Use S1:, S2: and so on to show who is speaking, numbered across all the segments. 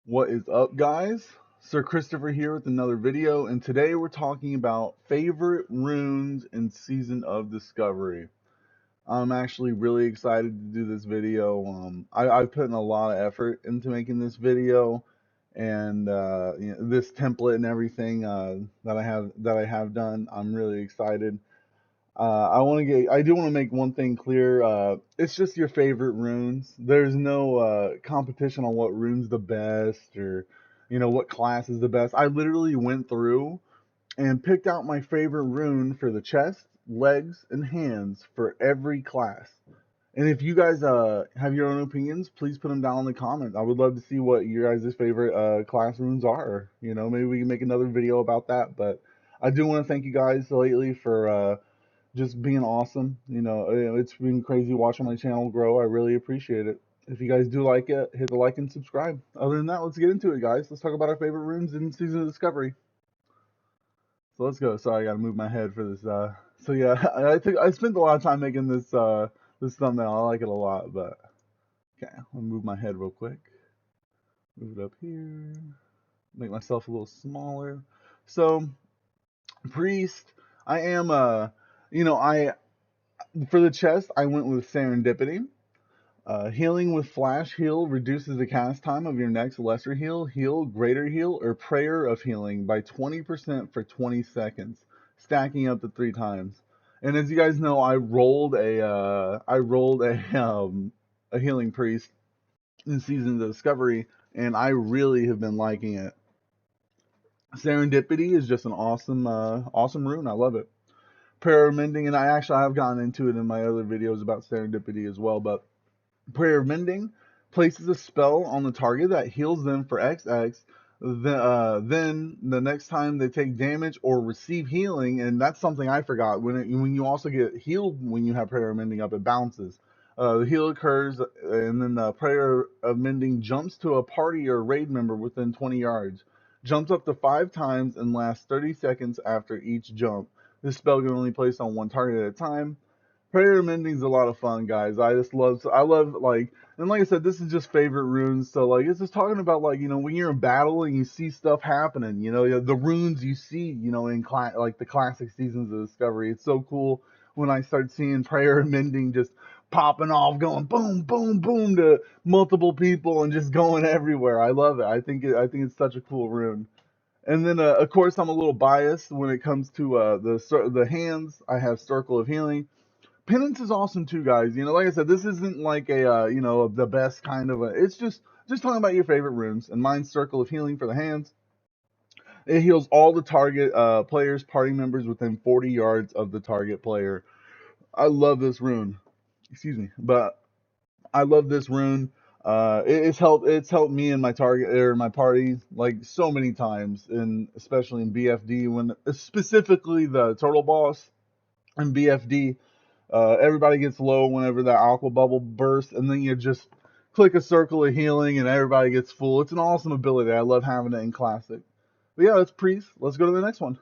S1: What is up, guys? Sir Christopher here with another video, and today we're talking about favorite runes in Season of Discovery. I'm actually really excited to do this video. I've put in a lot of effort into making this video, and this template and everything that I have done. I'm really excited. I do want to make one thing clear. It's just your favorite runes. There's no competition on what rune's the best or, what class is the best. I literally went through and picked out my favorite rune for the chest, legs, and hands for every class. And if you guys have your own opinions, please put them down in the comments. I would love to see what your guys' favorite class runes are. Maybe we can make another video about that. But I do want to thank you guys lately for just being awesome. It's been crazy watching my channel grow. I really appreciate it. If you guys do like it, hit the like and subscribe. Other than that, let's get into it, guys. Let's talk about our favorite runes in Season of Discovery. So let's go. Sorry, I gotta move my head for this. So yeah, I spent a lot of time making this thumbnail. I like it a lot, but okay, I'll move my head real quick. Move it up here. Make myself a little smaller. So priest, I am I for the chest I went with serendipity. Healing with Flash Heal reduces the cast time of your next Lesser Heal, Heal, Greater Heal, or Prayer of Healing by 20% for 20 seconds, stacking up to 3 times. And as you guys know, I rolled a Healing Priest in Season of Discovery, and I really have been liking it. Serendipity is just an awesome rune. I love it. Prayer of Mending, and I've gotten into it in my other videos about Serendipity as well, but Prayer of Mending places a spell on the target that heals them for XX. Then the next time they take damage or receive healing, and that's something I forgot. When you also get healed when you have Prayer of Mending up, it bounces. The heal occurs, and then the Prayer of Mending jumps to a party or raid member within 20 yards. Jumps up to 5 times and lasts 30 seconds after each jump. This spell can only be placed on one target at a time. Prayer Mending is a lot of fun, guys. I love, like, and like I said, this is just favorite runes. So, like, it's just talking about, like, when you're in battle and you see stuff happening, the runes you see, in like the classic Seasons of Discovery. It's so cool when I start seeing Prayer Mending just popping off, going boom, boom, boom to multiple people and just going everywhere. I love it. I think it's such a cool rune. And then, of course, I'm a little biased when it comes to the hands. I have Circle of Healing. Penance is awesome too, guys. Like I said, this isn't like the best kind of a. It's just talking about your favorite runes. And mine's Circle of Healing for the hands. It heals all the target players, party members within 40 yards of the target player. I love this rune. Excuse me, but I love this rune. It's helped me and my target or my party like so many times, and especially in BFD when specifically the turtle boss in BFD. Everybody gets low whenever that aqua bubble bursts, and then you just click a circle of healing, and everybody gets full. It's an awesome ability. I love having it in classic. But yeah, that's priest. Let's go to the next one.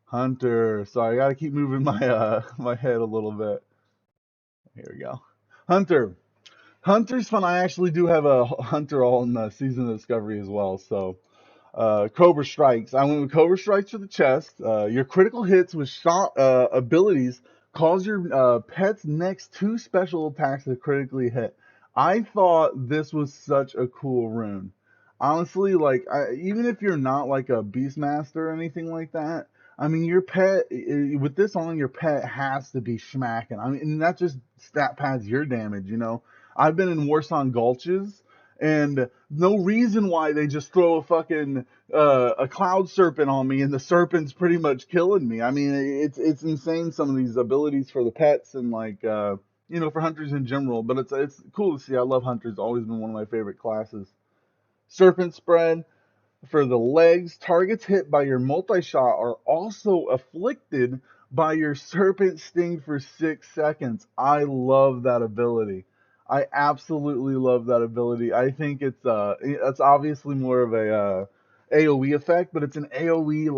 S1: Hunter. Sorry, I gotta keep moving my my head a little bit. Here we go. Hunter. Hunter's fun. I actually do have a hunter all in the Season of Discovery as well. So Cobra Strikes. I went with Cobra Strikes for the chest. Your critical hits with shot abilities cause your pet's next 2 special attacks to critically hit. I thought this was such a cool rune. Honestly, like, even if you're not like a Beastmaster or anything like that, I mean, your pet, with this on, your pet has to be smacking. I mean, and that just stat pads your damage. I've been in Warson Gulches, and no reason why they just throw a cloud serpent on me, and the serpent's pretty much killing me. I mean, it's insane, some of these abilities for the pets and like for hunters in general. But it's cool to see. I love hunters. Always been one of my favorite classes. Serpent spread for the legs. Targets hit by your multi-shot are also afflicted by your serpent sting for 6 seconds. I love that ability. I absolutely love that ability. I think it's obviously more of a AoE effect, but it's an AoE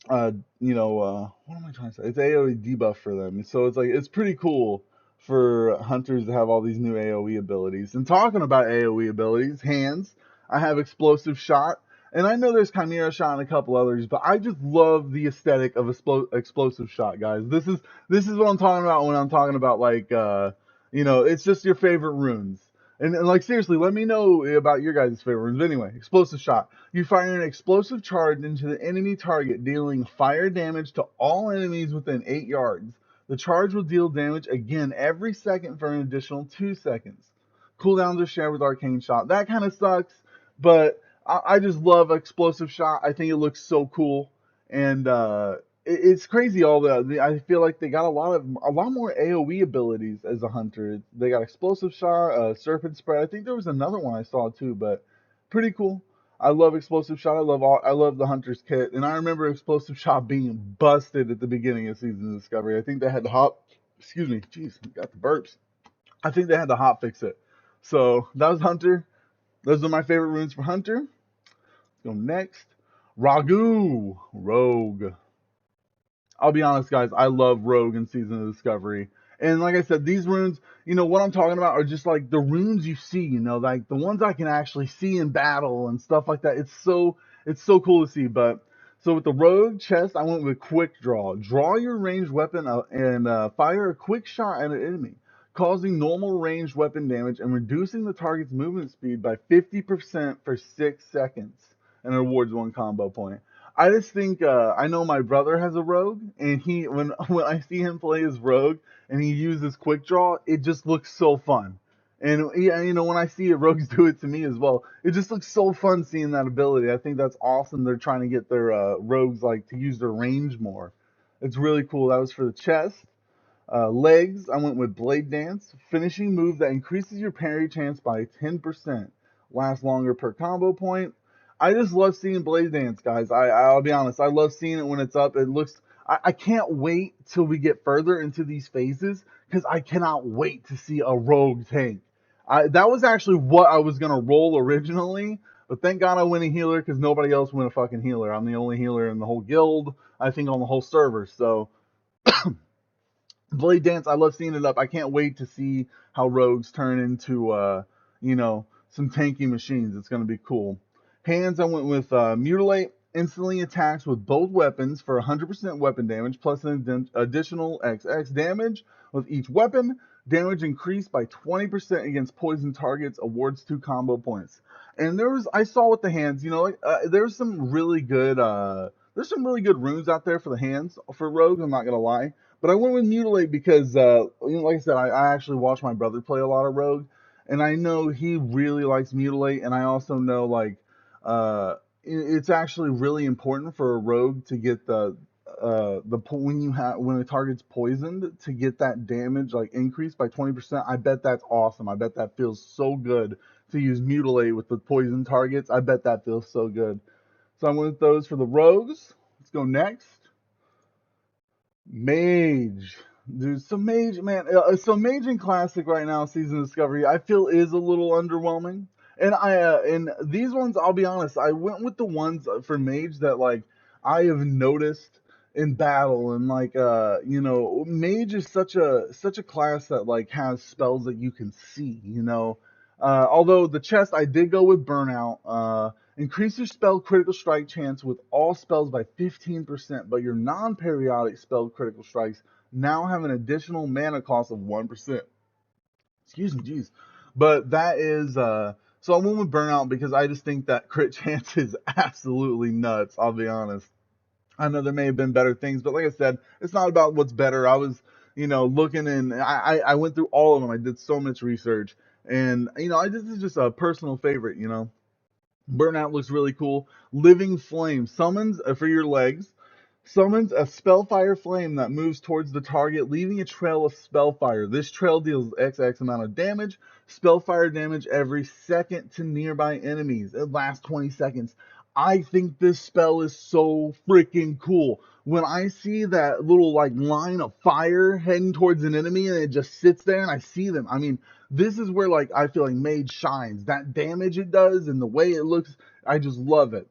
S1: what am I trying to say? It's AoE debuff for them. So it's like it's pretty cool. for hunters to have all these new AoE abilities. And talking about AoE abilities, hands, I have explosive shot. And I know there's Chimera shot and a couple others, but I just love the aesthetic of explosive shot, guys. This is what I'm talking about when I'm talking about like it's just your favorite runes. And like seriously, let me know about your guys' favorite runes. Anyway, explosive shot. You fire an explosive charge into the enemy target, dealing fire damage to all enemies within 8 yards. The charge will deal damage again every second for an additional 2 seconds. Cooldowns are shared with Arcane Shot. That kind of sucks, but I just love Explosive Shot. I think it looks so cool, and it's crazy. I feel like they got a lot more AOE abilities as a hunter. They got Explosive Shot, Serpent Spread. I think there was another one I saw too, but pretty cool. I love Explosive Shot. I love the Hunter's Kit, and I remember Explosive Shot being busted at the beginning of Season of Discovery. I think they had to hop. Excuse me, jeez, got the burps. I think they had to hot fix it. So that was Hunter. Those are my favorite runes for Hunter. Let's go next. Ragu, Rogue. I'll be honest, guys, I love Rogue in Season of Discovery. And like I said, these runes, what I'm talking about are just like the runes you see, like the ones I can actually see in battle and stuff like that. It's so cool to see. But so with the Rogue chest, I went with Quick Draw. Draw your ranged weapon and fire a quick shot at an enemy, causing normal ranged weapon damage and reducing the target's movement speed by 50% for 6 seconds, and rewards 1 combo point. I just think I know my brother has a rogue, and when I see him play his rogue and he uses quick draw, it just looks so fun. And when I see rogues do it to me as well, it just looks so fun seeing that ability. I think that's awesome. They're trying to get their rogues like to use their range more. It's really cool. That was for the chest. Legs, I went with Blade Dance, finishing move that increases your parry chance by 10%. Lasts longer per combo point. I just love seeing Blade Dance, guys. I'll be honest, I love seeing it when it's up. It looks. I can't wait till we get further into these phases because I cannot wait to see a rogue tank. That was actually what I was gonna roll originally, but thank God I went a healer because nobody else went a fucking healer. I'm the only healer in the whole guild, I think, on the whole server. So Blade Dance, I love seeing it up. I can't wait to see how rogues turn into, some tanky machines. It's going to be cool. Hands, I went with Mutilate. Instantly attacks with both weapons for 100% weapon damage, plus an additional XX damage with each weapon. Damage increased by 20% against poison targets. Awards 2 combo points. And I saw with the hands, there's some really good, runes out there for the hands for rogues. I'm not gonna lie. But I went with Mutilate because, like I said, I actually watched my brother play a lot of Rogue, and I know he really likes Mutilate, and I also know, like, it's actually really important for a Rogue to get when a target's poisoned to get that damage, like, increased by 20%. I bet that's awesome. I bet that feels so good to use Mutilate with the poison targets. I bet that feels so good. So I went with those for the Rogues. Let's go next. Mage. Dude, so Mage, man, so Mage in Classic right now, Season of Discovery, I feel is a little underwhelming. And these ones, I'll be honest, I went with the ones for Mage that, like, I have noticed in battle, and like, Mage is such a class that, like, has spells that you can see, although the chest, I did go with Burnout. Increase your spell critical strike chance with all spells by 15%, but your non-periodic spell critical strikes now have an additional mana cost of 1%. Excuse me, jeez. But that is, so I went with Burnout because I just think that crit chance is absolutely nuts, I'll be honest. I know there may have been better things, but like I said, it's not about what's better. I was, looking, and I went through all of them. I did so much research, and, this is just a personal favorite. Burnout looks really cool. Living Flame summons for your legs. Summons a Spellfire Flame that moves towards the target, leaving a trail of Spellfire. This trail deals XX amount of damage. Spellfire damage every second to nearby enemies. It lasts 20 seconds. I think this spell is so freaking cool. When I see that little, like, line of fire heading towards an enemy and it just sits there and I see them, I mean, this is where, like, I feel like Mage shines. That damage it does and the way it looks, I just love it.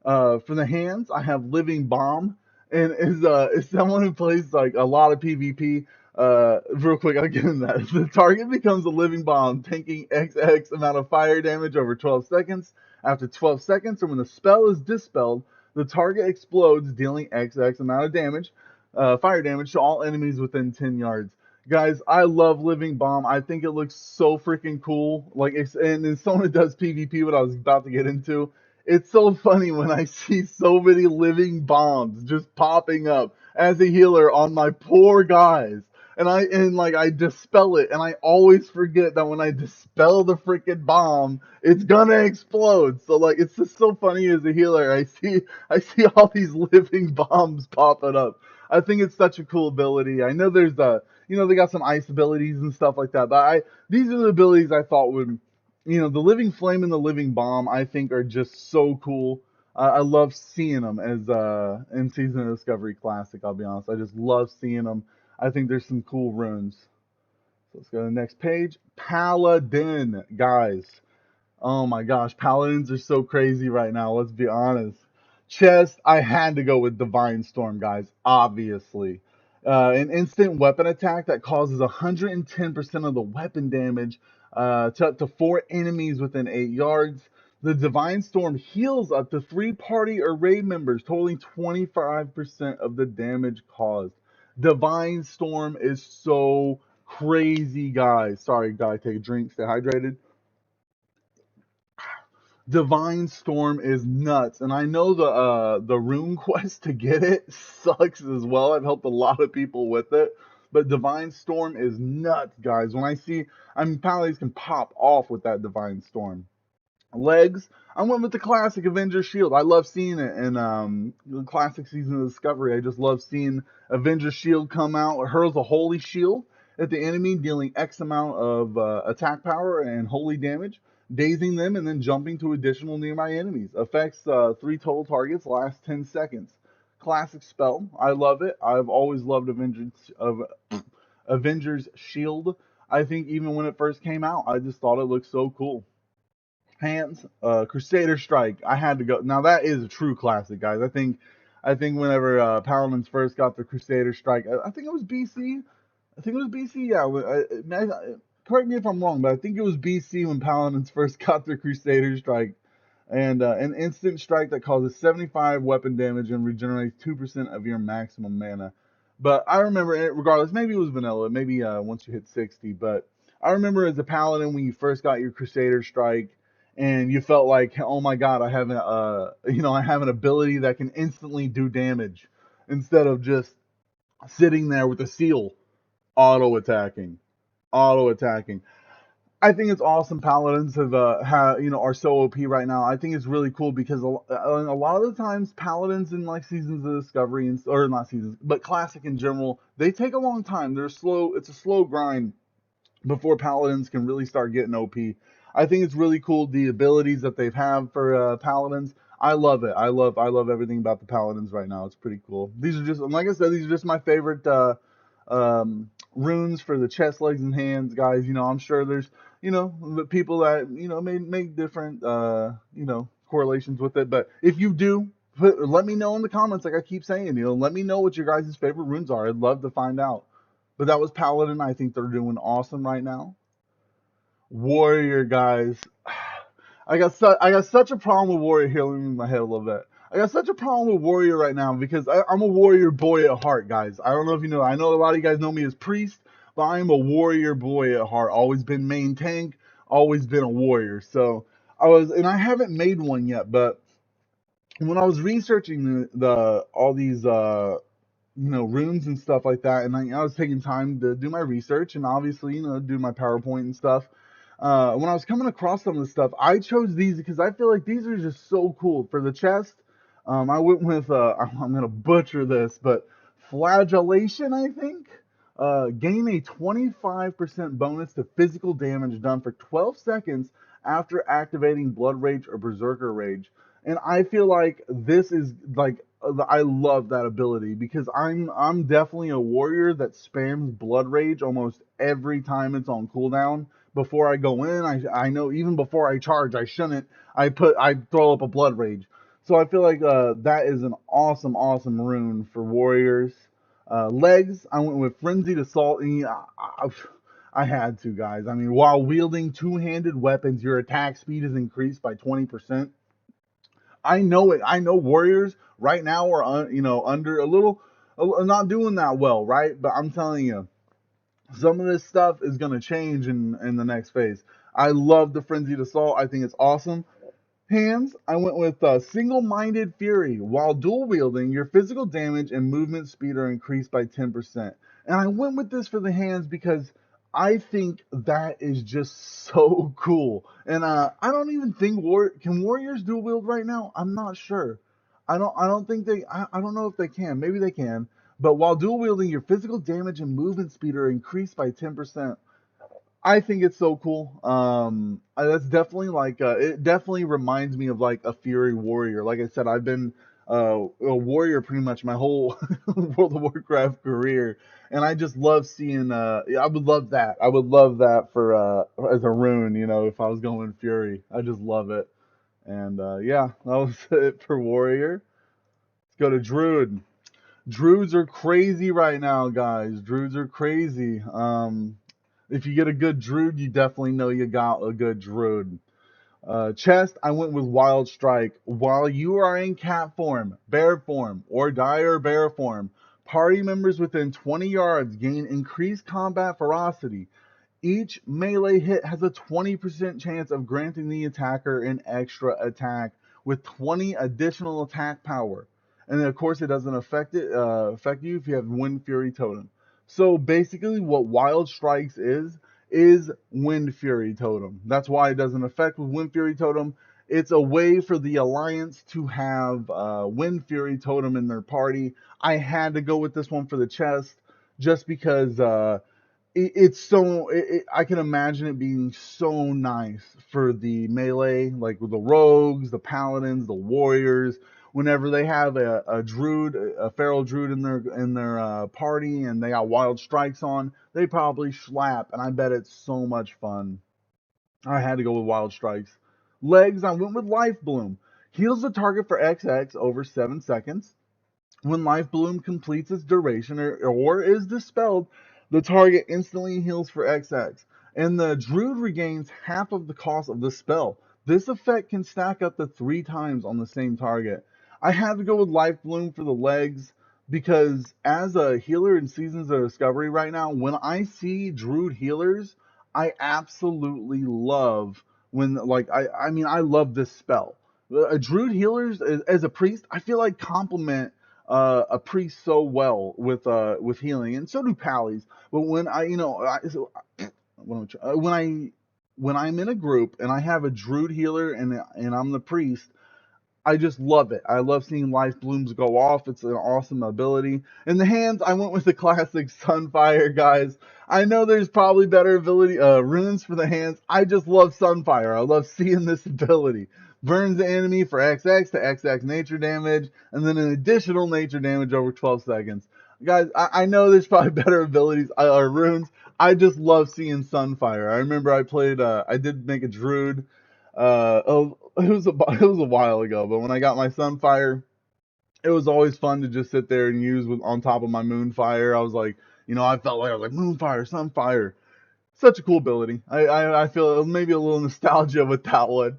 S1: For the hands, I have Living Bomb, and as someone who plays, like, a lot of PvP, Real quick, I'll get in that. The target becomes a living bomb, taking XX amount of fire damage over 12 seconds. After 12 seconds, or when the spell is dispelled, the target explodes, dealing XX amount of damage, fire damage to all enemies within 10 yards. Guys, I love Living Bomb. I think it looks so freaking cool. Like, and then someone does PvP, what I was about to get into. It's so funny when I see so many living bombs just popping up as a healer on my poor guys. And I dispel it, and I always forget that when I dispel the freaking bomb, it's gonna explode. So like, it's just so funny as a healer. I see all these living bombs popping up. I think it's such a cool ability. I know there's they got some ice abilities and stuff like that, but I these are the abilities I thought would, the living flame and the living bomb, I think are just so cool. I love seeing them as in Season of Discovery Classic. I'll be honest, I just love seeing them. I think there's some cool runes. So let's go to the next page. Paladin, guys. Oh my gosh, paladins are so crazy right now. Let's be honest. Chest, I had to go with Divine Storm, guys. Obviously, an instant weapon attack that causes 110% of the weapon damage to up to 4 enemies within 8 yards. The Divine Storm heals up to 3 party or raid members, totaling 25% of the damage caused. Divine Storm is so crazy, guys. Sorry, guys, take a drink, stay hydrated. Divine Storm is nuts, and I know the rune quest to get it sucks as well. I've helped a lot of people with it, but Divine Storm is nuts, guys. Paladins can pop off with that Divine Storm. Legs, I went with the classic Avenger Shield. I love seeing it in the classic Season of Discovery. I just love seeing Avenger Shield come out. It hurls a holy shield at the enemy, dealing X amount of attack power and holy damage, dazing them, and then jumping to additional nearby enemies. Affects 3 total targets, lasts 10 seconds. Classic spell. I love it. I've always loved Avengers Shield. I think even when it first came out, I just thought it looked so cool. Hands, Crusader Strike. I had to go. Now that is a true classic, guys. I think whenever Paladins first got the Crusader Strike, I think it was BC. I think it was BC. Yeah. Correct me if I'm wrong, but I think it was BC when Paladins first got the Crusader Strike, and an instant strike that causes 75 weapon damage and regenerates 2% of your maximum mana. But I remember, regardless, maybe it was vanilla, maybe once you hit 60. But I remember as a Paladin when you first got your Crusader Strike, and you felt like, oh my God, I have an ability that can instantly do damage instead of just sitting there with a seal auto attacking, auto attacking. I think it's awesome. Paladins are so OP right now. I think it's really cool because a lot of the times paladins in like Seasons of Discovery or not seasons, but classic in general, they take a long time. They're slow. It's a slow grind before paladins can really start getting OP. I think it's really cool the abilities that they've had for paladins. I love it. I love everything about the paladins right now. It's pretty cool. These are just, like I said, these are just my favorite runes for the chest, legs, and hands, guys. I'm sure there's the people that may make different correlations with it. But if you do, let me know in the comments. Like I keep saying, let me know what your guys' favorite runes are. I'd love to find out. But that was Paladin. I think they're doing awesome right now. Warrior, guys. I got such a problem with Warrior here. Let me move my head a little bit. I got such a problem with Warrior right now because I'm a Warrior boy at heart, guys. I don't know if you know. I know a lot of you guys know me as Priest, but I'm a Warrior boy at heart. Always been main tank. Always been a Warrior. So and I haven't made one yet. But when I was researching the all these runes and stuff like that. And I was taking time to do my research and obviously, do my PowerPoint and stuff. When I was coming across some of the stuff, I chose these because I feel like these are just so cool. For the chest, I went with, I'm going to butcher this, but Flagellation, I think. Gain a 25% bonus to physical damage done for 12 seconds after activating Blood Rage or Berserker Rage. And I feel like this is like I love that ability because I'm definitely a warrior that spams Blood Rage almost every time it's on cooldown. Before I go in, I know even before I charge, I shouldn't. I throw up a Blood Rage. So I feel like that is an awesome rune for warriors. Legs, I went with Frenzied Assault, and I had to, guys. I mean, while wielding two-handed weapons, your attack speed is increased by 20%. I know it. I know warriors right now are, under not doing that well, right? But I'm telling you, some of this stuff is going to change in the next phase. I love the Frenzied Assault. I think it's awesome. Hands, I went with Single-Minded Fury. While dual wielding, your physical damage and movement speed are increased by 10%. And I went with this for the hands because I think that is just so cool. And I don't even think can warriors dual wield right now? I'm not sure. I don't think I don't know if they can. Maybe they can. But while dual wielding, your physical damage and movement speed are increased by 10%. I think it's so cool. That's definitely like it definitely reminds me of like a Fury Warrior. Like I said, I've been a warrior pretty much my whole World of Warcraft career, and I just love seeing. I would love that. I would love that for as a rune. If I was going Fury, I just love it. And yeah, that was it for Warrior. Let's go to Druid. Droods are crazy right now, guys. Droods are crazy. If you get a good Drood, you definitely know you got a good Drood. Chest, I went with Wild Strike. While you are in cat form, bear form, or dire bear form, party members within 20 yards gain increased combat ferocity. Each melee hit has a 20% chance of granting the attacker an extra attack with 20 additional attack power. And then, of course, it doesn't affect you if you have Wind Fury Totem. So basically, what Wild Strikes is Wind Fury Totem. That's why it doesn't affect with Wind Fury Totem. It's a way for the Alliance to have Wind Fury Totem in their party. I had to go with this one for the chest just because it's so I can imagine it being so nice for the melee, like with the rogues, the paladins, the warriors. Whenever they have a druid, a feral druid in their party, and they got wild strikes on, they probably slap, and I bet it's so much fun. I had to go with wild strikes. Legs, I went with life bloom. Heals the target for XX over 7 seconds. When Life Bloom completes its duration or is dispelled, the target instantly heals for XX, and the Druid regains half of the cost of the spell. This effect can stack up to 3 times on the same target. I had to go with Life Bloom for the legs because as a healer in Seasons of Discovery right now, when I see Druid healers, I absolutely love I love this spell. A Druid healers as a priest, I feel like complement a priest so well with healing, and so do pallies. But when I you know I, so, when I'm in a group and I have a druid healer and I'm the priest, I just love it. I love seeing life blooms go off. It's an awesome ability. In the hands, I went with the classic Sunfire, guys. I know there's probably better ability runes for the hands. I just love Sunfire. I love seeing this ability. Burns the enemy for XX to XX nature damage, and then an additional nature damage over 12 seconds. Guys, I know there's probably better abilities or runes. I just love seeing Sunfire. I remember I did make a Druid it was a while ago, but when I got my Sunfire, it was always fun to just sit there and use on top of my Moonfire. I was like, I felt like I was like Moonfire, Sunfire. Such a cool ability. I feel maybe a little nostalgia with that one.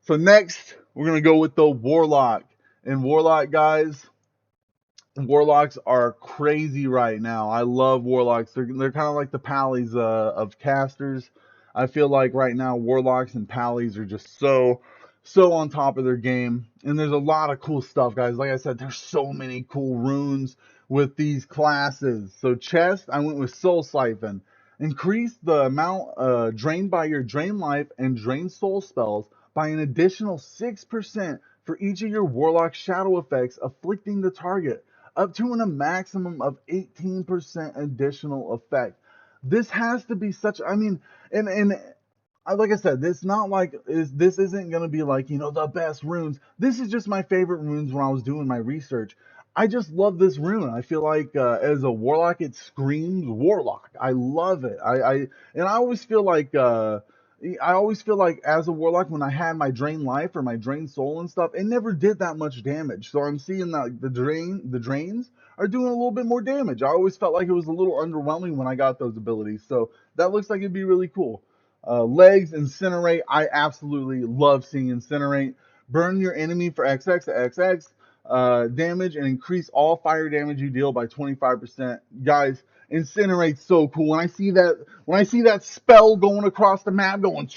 S1: So next, we're gonna go with the Warlock. And Warlock, guys, Warlocks are crazy right now. I love Warlocks. They're kind of like the Pallies of casters. I feel like right now Warlocks and Pallies are just so on top of their game. And there's a lot of cool stuff, guys. Like I said, there's so many cool runes with these classes. So chest, I went with Soul Siphon. Increase the amount drained by your Drain Life and Drain Soul spells by an additional 6% for each of your Warlock shadow effects afflicting the target, up to a maximum of 18% additional effect. This has to be such, I mean, and like I said, this isn't gonna be like the best runes. This is just my favorite runes when I was doing my research. I just love this rune. I feel like as a warlock, it screams warlock. I love it. And I always feel like I always feel like as a warlock, when I had my drain life or my drain soul and stuff, it never did that much damage. So I'm seeing that like, the drains are doing a little bit more damage. I always felt like it was a little underwhelming when I got those abilities. So that looks like it'd be really cool. Legs, incinerate. I absolutely love seeing incinerate. Burn your enemy for XX to XX damage and increase all fire damage you deal by 25%. Guys, incinerate's so cool. When I see that spell going across the map, going,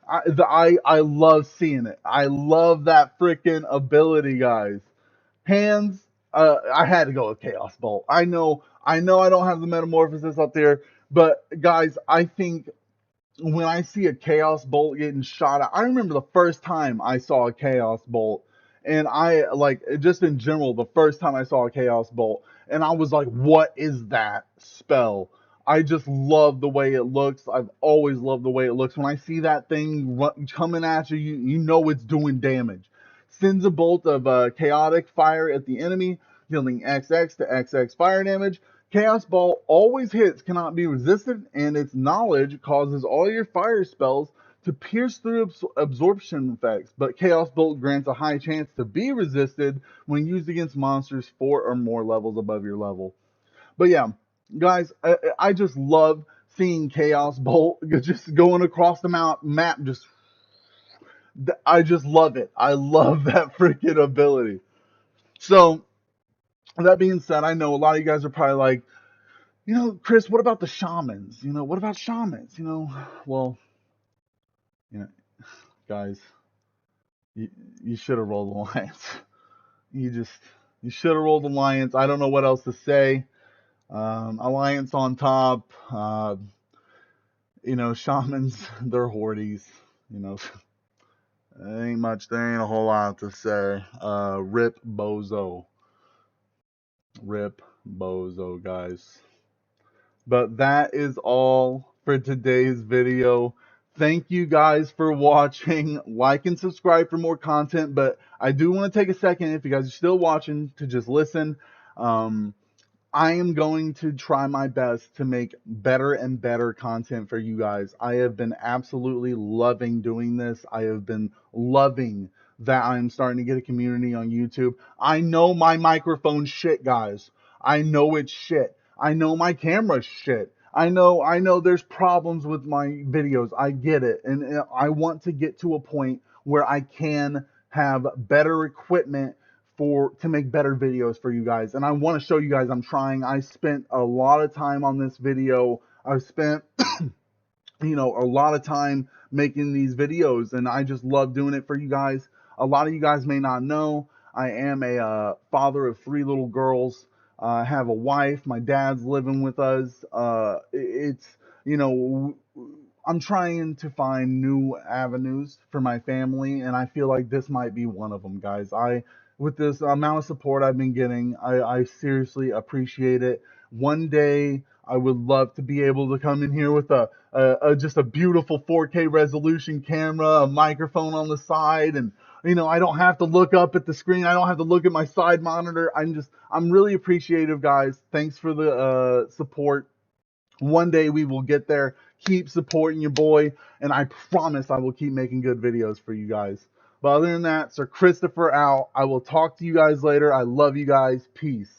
S1: I love seeing it. I love that freaking ability, guys. Hands, I had to go with Chaos Bolt. I don't have the Metamorphosis up there, but guys, I think when I see a Chaos Bolt getting shot at, I remember the first time I saw a Chaos Bolt, and I like just in general the first time I saw a Chaos Bolt, and I was like, "What is that spell?" I just love the way it looks. I've always loved the way it looks. When I see that thing coming at you, you know it's doing damage. Sends a bolt of chaotic fire at the enemy, dealing XX to XX fire damage. Chaos Ball always hits, cannot be resisted, and its knowledge causes all your fire spells to pierce through absorption effects, but Chaos Bolt grants a high chance to be resisted when used against monsters 4 or more levels above your level. But yeah, guys, I just love seeing Chaos Bolt just going across the map. I just love it. I love that freaking ability. So, that being said, I know a lot of you guys are probably like, Chris, what about the shamans? What about shamans? Well, you know, guys, you should have rolled alliance. You should have rolled alliance. I don't know what else to say. Alliance on top. Shamans, they're hordes. You know, there ain't a whole lot to say. Rip Bozo. Rip Bozo, guys. But that is all for today's video. Thank you guys for watching. Like and subscribe for more content. But I do want to take a second, if you guys are still watching, to just listen. I am going to try my best to make better and better content for you guys. I have been absolutely loving doing this. I have been loving that I'm starting to get a community on YouTube. I know my microphone's shit, guys. I know it's shit. I know my camera's shit. I know there's problems with my videos. I get it. And I want to get to a point where I can have better equipment to make better videos for you guys. And I want to show you guys I'm trying. I spent a lot of time on this video. I've spent a lot of time making these videos, and I just love doing it for you guys. A lot of you guys may not know, I am a father of 3 little girls. I have a wife. My dad's living with us. I'm trying to find new avenues for my family, and I feel like this might be one of them, guys. With this amount of support I've been getting, I seriously appreciate it. One day, I would love to be able to come in here with just a beautiful 4K resolution camera, a microphone on the side, and I don't have to look up at the screen. I don't have to look at my side monitor. I'm really appreciative, guys. Thanks for the support. One day we will get there. Keep supporting your boy, and I promise I will keep making good videos for you guys. But other than that, Sir Christopher out. I will talk to you guys later. I love you guys. Peace.